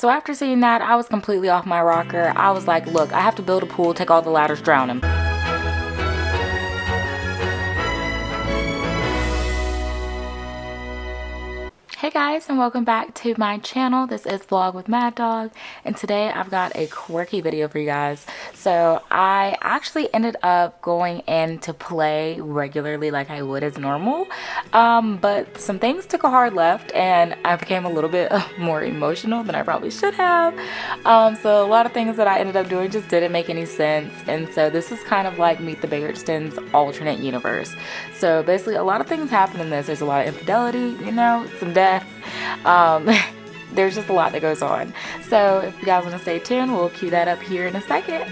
So after seeing that, I was completely off my rocker. I was like, look, I have to build a pool, take all the ladders, drown him. Hey guys, and welcome back to my channel. This is Vlog with Maddog, and today I've got a quirky video for you guys. So I actually ended up going in to play regularly like I would as normal, but some things took a hard left and I became a little bit more emotional than I probably should have. So a lot of things that I ended up doing just didn't make any sense, and so this is kind of like Meet the Biggerstons alternate universe. So basically a lot of things happen in this. There's a lot of infidelity, you know, some death. There's just a lot that goes on. So if you guys want to stay tuned, we'll cue that up here in a second.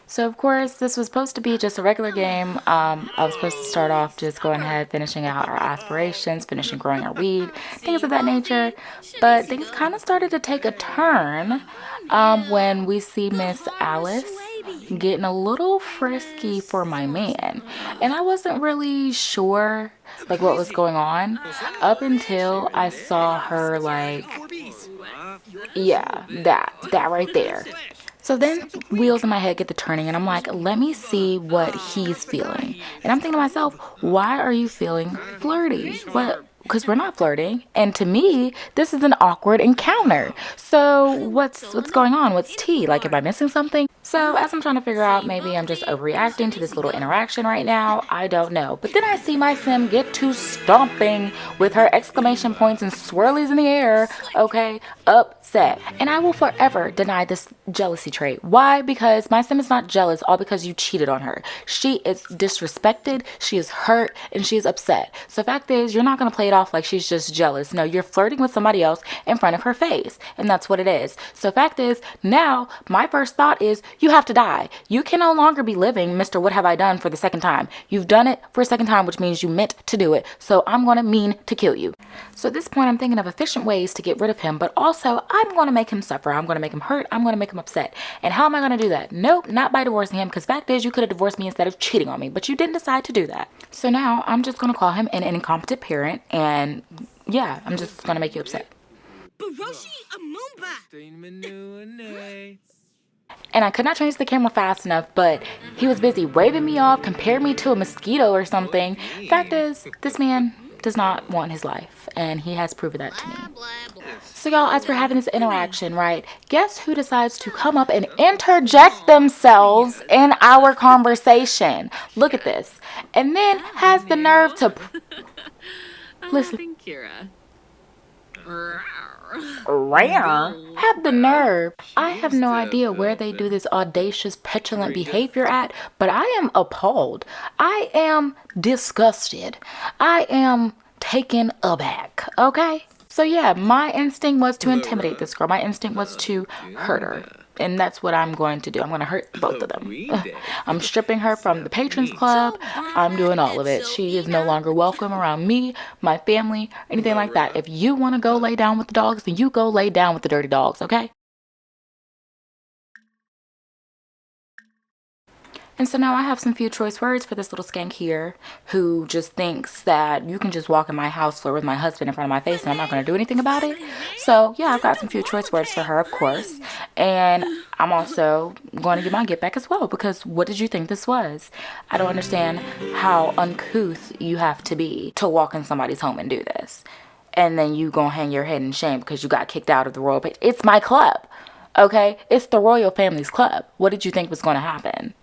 So of course this was supposed to be just a regular game. I was supposed to start off just going ahead, finishing out our aspirations, finishing growing our weed, things of that nature. But things kind of started to take a turn when we see Miss Alice getting a little frisky for my man, and I wasn't really sure like what was going on up until I saw her like, yeah, that right there. So then wheels in my head get to turning, and I'm like, let me see what he's feeling. And I'm thinking to myself, why are you feeling flirty? What? Because we're not flirting, and to me this is an awkward encounter. So what's going on? What's tea? Like, am I missing something? So as I'm trying to figure out, maybe I'm just overreacting to this little interaction right now, I don't know. But then I see my sim get to stomping with her exclamation points and swirlies in the air, okay, upset. And I will forever deny this jealousy trait. Why? Because my sim is not jealous all because you cheated on her. She is disrespected, she is hurt, and she is upset. So the fact is, you're not going to play it off like she's just jealous. No, you're flirting with somebody else in front of her face, and that's what it is. So the fact is, now my first thought is, you have to die. You can no longer be living Mr. What Have I Done for the second time. You've done it for a second time, which means you meant to do it. So I'm going to mean to kill you. So at this point, I'm thinking of efficient ways to get rid of him, but also I'm going to make him suffer. I'm going to make him hurt. I'm going to make him upset. And how am I going to do that? Nope, not by divorcing him, because fact is, you could have divorced me instead of cheating on me, but you didn't decide to do that. So now I'm just going to call him an incompetent parent, and yeah, I'm just going to make you upset. And I could not change the camera fast enough, but he was busy waving me off, compared me to a mosquito or something. Fact is, this man does not want his life, and he has proven that to me. So y'all, as we're having this interaction, right, guess who decides to come up and interject themselves in our conversation? Look at this. And then has the nerve to listen. Rare have the nerve. I have no idea where they do this audacious, petulant behavior at, but I am appalled. I am disgusted. I am taken aback, okay? So yeah, my instinct was to intimidate this girl. My instinct was to hurt her. And that's what I'm going to do. I'm going to hurt both of them. I'm stripping her from the patrons club. I'm doing all of it. She is no longer welcome around me, my family, anything like that. If you want to go lay down with the dogs, then you go lay down with the dirty dogs, okay? And so now I have some few choice words for this little skank here who just thinks that you can just walk in my house, flirt with my husband in front of my face, and I'm not going to do anything about it. So yeah, I've got some few choice words for her, of course. And I'm also going to get my get back as well, because what did you think this was? I don't understand how uncouth you have to be to walk in somebody's home and do this. And then you gonna hang your head in shame because you got kicked out of the royal. It's my club, okay? It's the royal family's club. What did you think was going to happen?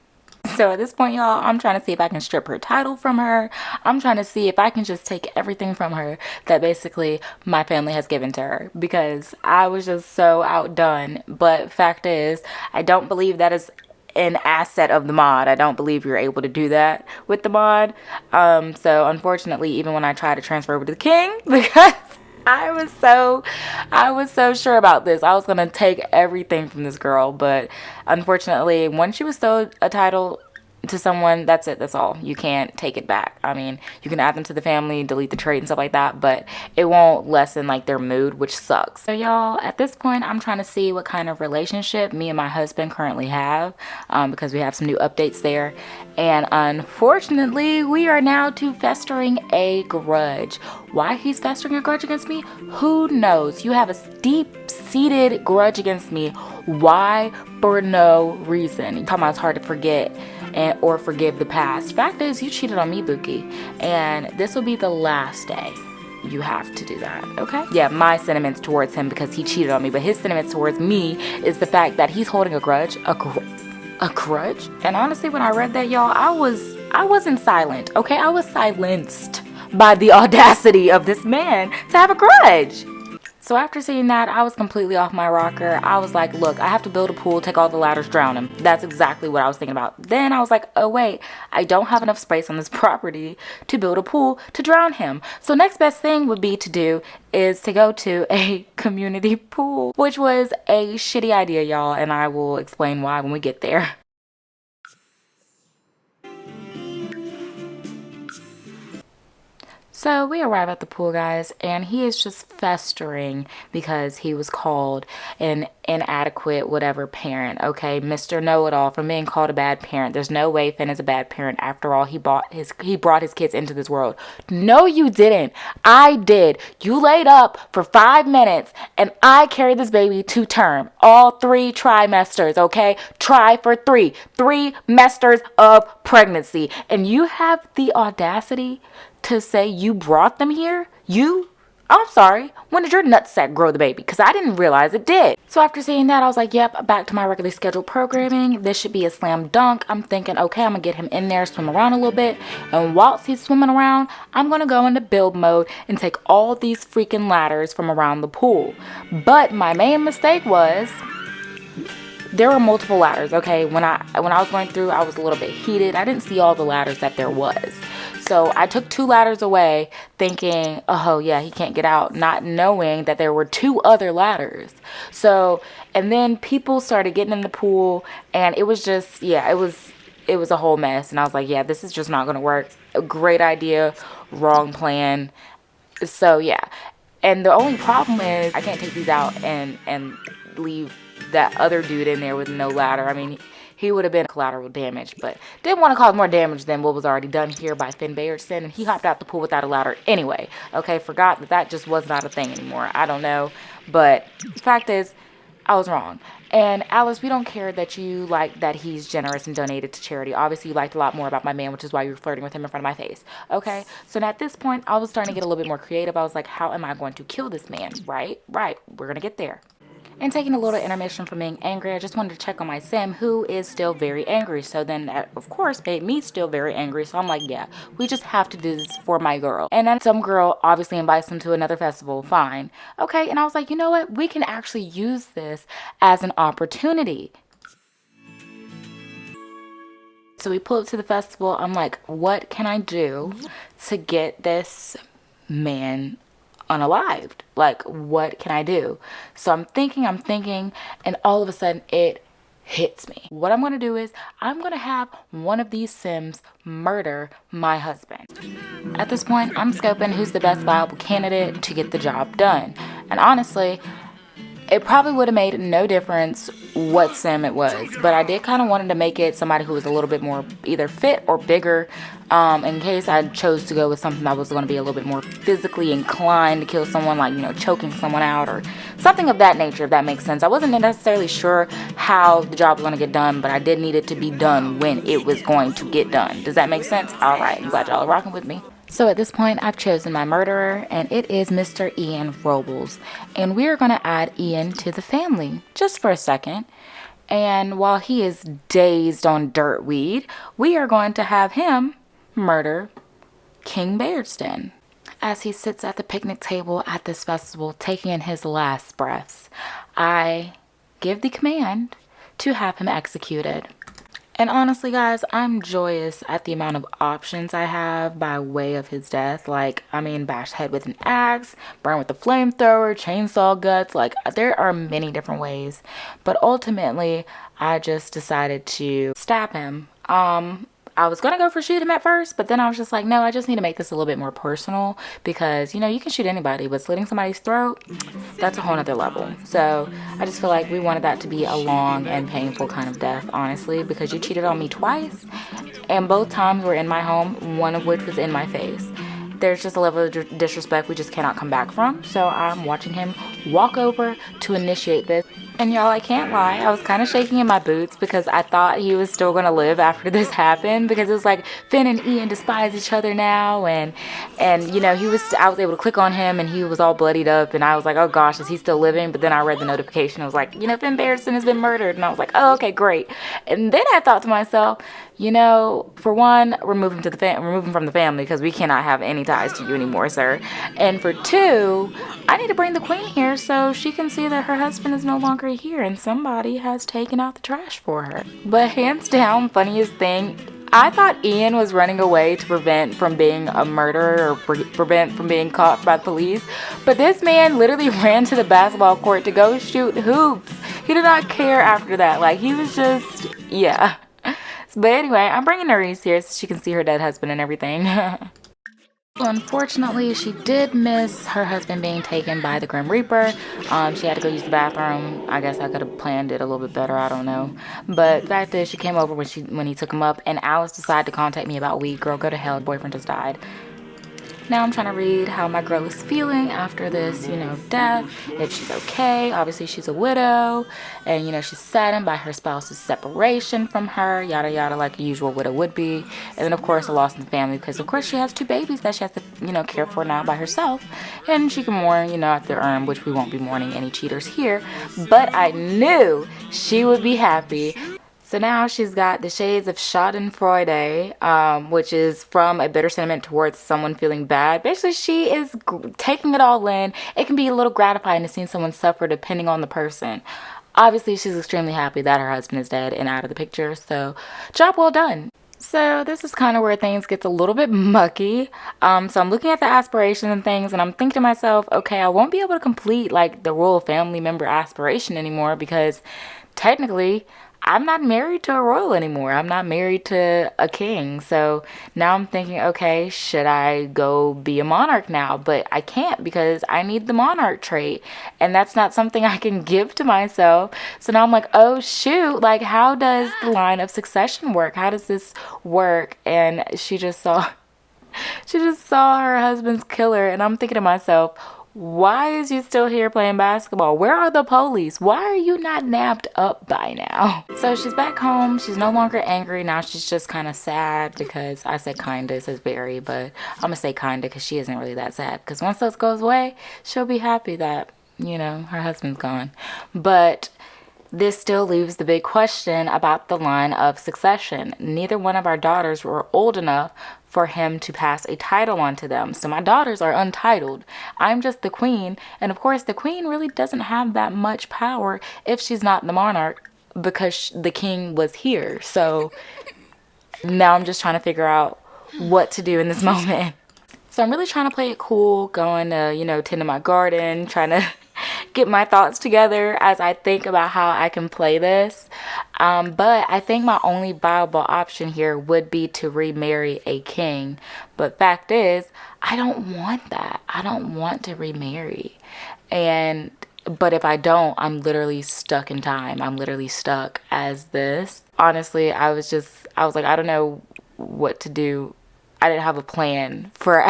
So at this point, y'all, I'm trying to see if I can strip her title from her. I'm trying to see if I can just take everything from her that basically my family has given to her, because I was just so outdone. But fact is, I don't believe that is an asset of the mod. I don't believe you're able to do that with the mod. So unfortunately, even when I try to transfer over to the king, because I was so sure about this. I was going to take everything from this girl, but unfortunately, once she was sold a title, to someone, that's it, that's all. You can't take it back. I mean, you can add them to the family, delete the trait and stuff like that, but it won't lessen like their mood, which sucks. So y'all, at this point, I'm trying to see what kind of relationship me and my husband currently have, because we have some new updates there. And unfortunately, we are now to festering a grudge. Why he's festering a grudge against me? Who knows? You have a deep-seated grudge against me. Why? For no reason. You're talking about it's hard to forget or forgive the past. Fact is, you cheated on me, Bookie, and this will be the last day you have to do that, okay? Yeah, my sentiments towards him because he cheated on me, but his sentiments towards me is the fact that he's holding a grudge, a grudge. And honestly, when I read that, y'all, I wasn't silent, okay? I was silenced by the audacity of this man to have a grudge. So after seeing that, I was completely off my rocker. I was like, look, I have to build a pool, take all the ladders, drown him. That's exactly what I was thinking about. Then I was like, oh wait, I don't have enough space on this property to build a pool to drown him. So next best thing would be to do is to go to a community pool, which was a shitty idea, y'all, and I will explain why when we get there. So we arrive at the pool, guys, and he is just festering because he was called an inadequate whatever parent, okay? Mr. Know-it-all from being called a bad parent. There's no way Finn is a bad parent. After all, he brought his kids into this world. No, you didn't. I did. You laid up for 5 minutes, and I carried this baby to term. All 3 trimesters, okay? Try for 3. 3 mesters of pregnancy. And you have the audacity to say you brought them here? I'm sorry, when did your nutsack grow the baby? Because I didn't realize it did. So after seeing that, I was like, yep, back to my regularly scheduled programming. This should be a slam dunk. I'm thinking, okay, I'm gonna get him in there, swim around a little bit. And whilst he's swimming around, I'm gonna go into build mode and take all these freaking ladders from around the pool. But my main mistake was, there were multiple ladders, okay? When I was going through, I was a little bit heated. I didn't see all the ladders that there was. So I took 2 ladders away thinking, oh yeah, he can't get out, not knowing that there were 2 other ladders. So, and then people started getting in the pool, and it was just, yeah, it was a whole mess. And I was like, yeah, this is just not gonna work. A great idea, wrong plan. So yeah, and the only problem is I can't take these out and leave that other dude in there with no ladder. I mean, he would have been collateral damage, but didn't want to cause more damage than what was already done here by Finn Bayerson, and he hopped out the pool without a ladder anyway. Okay, forgot that just was not a thing anymore. I don't know, but the fact is, I was wrong. And Alice, we don't care that you like that he's generous and donated to charity. Obviously, you liked a lot more about my man, which is why you were flirting with him in front of my face. Okay, so now at this point, I was starting to get a little bit more creative. I was like, how am I going to kill this man? Right, we're gonna get there. And taking a little intermission from being angry, I just wanted to check on my Sim, who is still very angry. So then that, of course, made me still very angry. So I'm like, yeah, we just have to do this for my girl. And then some girl obviously invites him to another festival. Fine. Okay, and I was like, you know what? We can actually use this as an opportunity. So we pull up to the festival. I'm like, what can I do to get this man unalived? Like, what can I do? So I'm thinking, and all of a sudden it hits me. What I'm gonna do is I'm gonna have one of these Sims murder my husband. At this point, I'm scoping who's the best viable candidate to get the job done. And honestly, it probably would have made no difference what Sim it was, but I did kind of wanted to make it somebody who was a little bit more either fit or bigger, in case I chose to go with something that was going to be a little bit more physically inclined to kill someone, like, you know, choking someone out or something of that nature, if that makes sense. I wasn't necessarily sure how the job was going to get done, but I did need it to be done when it was going to get done. Does that make sense? All right, I'm glad y'all are rocking with me. So at this point, I've chosen my murderer, and it is Mr. Ian Robles. And we are going to add Ian to the family, just for a second. And while he is dazed on dirt weed, we are going to have him murder King Bearsden. As he sits at the picnic table at this festival, taking in his last breaths, I give the command to have him executed. And honestly, guys, I'm joyous at the amount of options I have by way of his death. Like, I mean, bash head with an axe, burn with a flamethrower, chainsaw guts. Like, there are many different ways. But ultimately, I just decided to stab him. I was gonna go for shoot him at first, but then I was just like, no, I just need to make this a little bit more personal, because you know, you can shoot anybody, but slitting somebody's throat, that's a whole nother level. So I just feel like we wanted that to be a long and painful kind of death, honestly, because you cheated on me twice, and both times were in my home, one of which was in my face. There's just a level of disrespect we just cannot come back from. So I'm watching him walk over to initiate this. And y'all, I can't lie, I was kind of shaking in my boots because I thought he was still gonna live after this happened, because it was like Finn and Ian despise each other now, and you know, I was able to click on him and he was all bloodied up, and I was like, oh gosh, is he still living? But then I read the notification, it was like, you know, Finn Barristan has been murdered, and I was like, oh, okay, great. And then I thought to myself, you know, for one, remove him from the family, because we cannot have any ties to you anymore, sir. And for two, I need to bring the queen here so she can see that her husband is no longer here and somebody has taken out the trash for her. But hands down, funniest thing, I thought Ian was running away to prevent from being a murderer, or prevent from being caught by the police. But this man literally ran to the basketball court to go shoot hoops. He did not care after that. Like, he was just, yeah. But anyway, I'm bringing Nerys here so she can see her dead husband and everything. So unfortunately, she did miss her husband being taken by the Grim Reaper. She had to go use the bathroom. I guess I could have planned it a little bit better, I don't know. But the fact is, she came over when he took him up, and Alice decided to contact me about weed. Girl, go to hell, boyfriend just died. Now I'm trying to read how my girl is feeling after this, you know, death, if she's okay. Obviously, she's a widow, and, you know, she's saddened by her spouse's separation from her, yada, yada, like a usual widow would be. And then, of course, a loss in the family, because, of course, she has 2 babies that she has to, you know, care for now by herself. And she can mourn, you know, at the urn, which we won't be mourning any cheaters here. But I knew she would be happy. So now she's got the shades of Schadenfreude, which is from a bitter sentiment towards someone feeling bad. Basically, she is taking it all in. It can be a little gratifying to see someone suffer depending on the person. Obviously, she's extremely happy that her husband is dead and out of the picture, so job well done. So this is kind of where things gets a little bit mucky. So I'm looking at the aspirations and things, and I'm thinking to myself, okay, I won't be able to complete like the royal family member aspiration anymore, because technically I'm not married to a royal anymore. I'm not married to a king. So now I'm thinking, okay, should I go be a monarch now? But I can't, because I need the monarch trait, and that's not something I can give to myself. So now I'm like, oh shoot, like how does the line of succession work? How does this work? And she just saw her husband's killer, and I'm thinking to myself, why is you still here playing basketball? Where are the police? Why are you not napped up by now? So she's back home. She's no longer angry. Now she's just kind of sad, because I said kinda, it says very, but I'm gonna say kinda because she isn't really that sad. Because once this goes away, she'll be happy that, you know, her husband's gone. But this still leaves the big question about the line of succession. Neither one of our daughters were old enough for him to pass a title on to them. So my daughters are untitled. I'm just the queen. And of course, the queen really doesn't have that much power if she's not the monarch, because the king was here. So now I'm just trying to figure out what to do in this moment. So I'm really trying to play it cool, going to, you know, tend to my garden, trying to get my thoughts together as I think about how I can play this. But I think my only viable option here would be to remarry a king. But fact is, I don't want that. I don't want to remarry. But if I don't, I'm literally stuck in time. I'm literally stuck as this. Honestly, I was like, I don't know what to do. I didn't have a plan for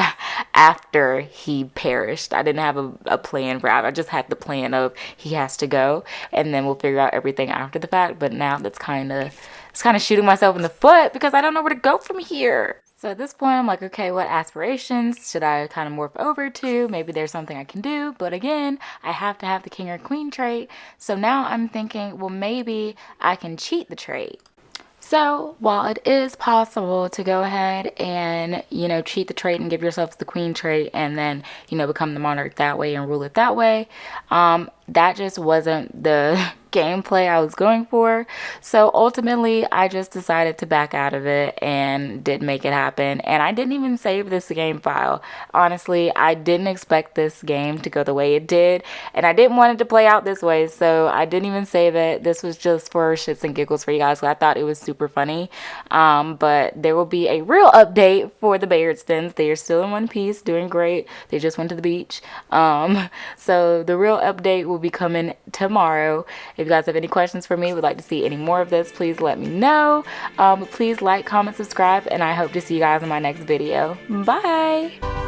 after he perished. I didn't have a plan for after. I just had the plan of he has to go, and then we'll figure out everything after the fact. But now it's kind of shooting myself in the foot, because I don't know where to go from here. So at this point, I'm like, okay, what aspirations should I kind of morph over to? Maybe there's something I can do. But again, I have to have the king or queen trait. So now I'm thinking, well, maybe I can cheat the trait. So while it is possible to go ahead and, you know, cheat the trait and give yourself the queen trait and then, you know, become the monarch that way and rule it that way, that just wasn't the gameplay I was going for. So ultimately I just decided to back out of it and didn't make it happen. And I didn't even save this game file. Honestly, I didn't expect this game to go the way it did, and I didn't want it to play out this way, so I didn't even save it. This was just for shits and giggles for you guys. I thought it was super funny. But there will be a real update for the Bayardstons. They are still in one piece, doing great. They just went to the beach. So the real update will be coming tomorrow. If you guys have any questions for me, would like to see any more of this, please let me know. Please like, comment, subscribe, and I hope to see you guys in my next video. Bye!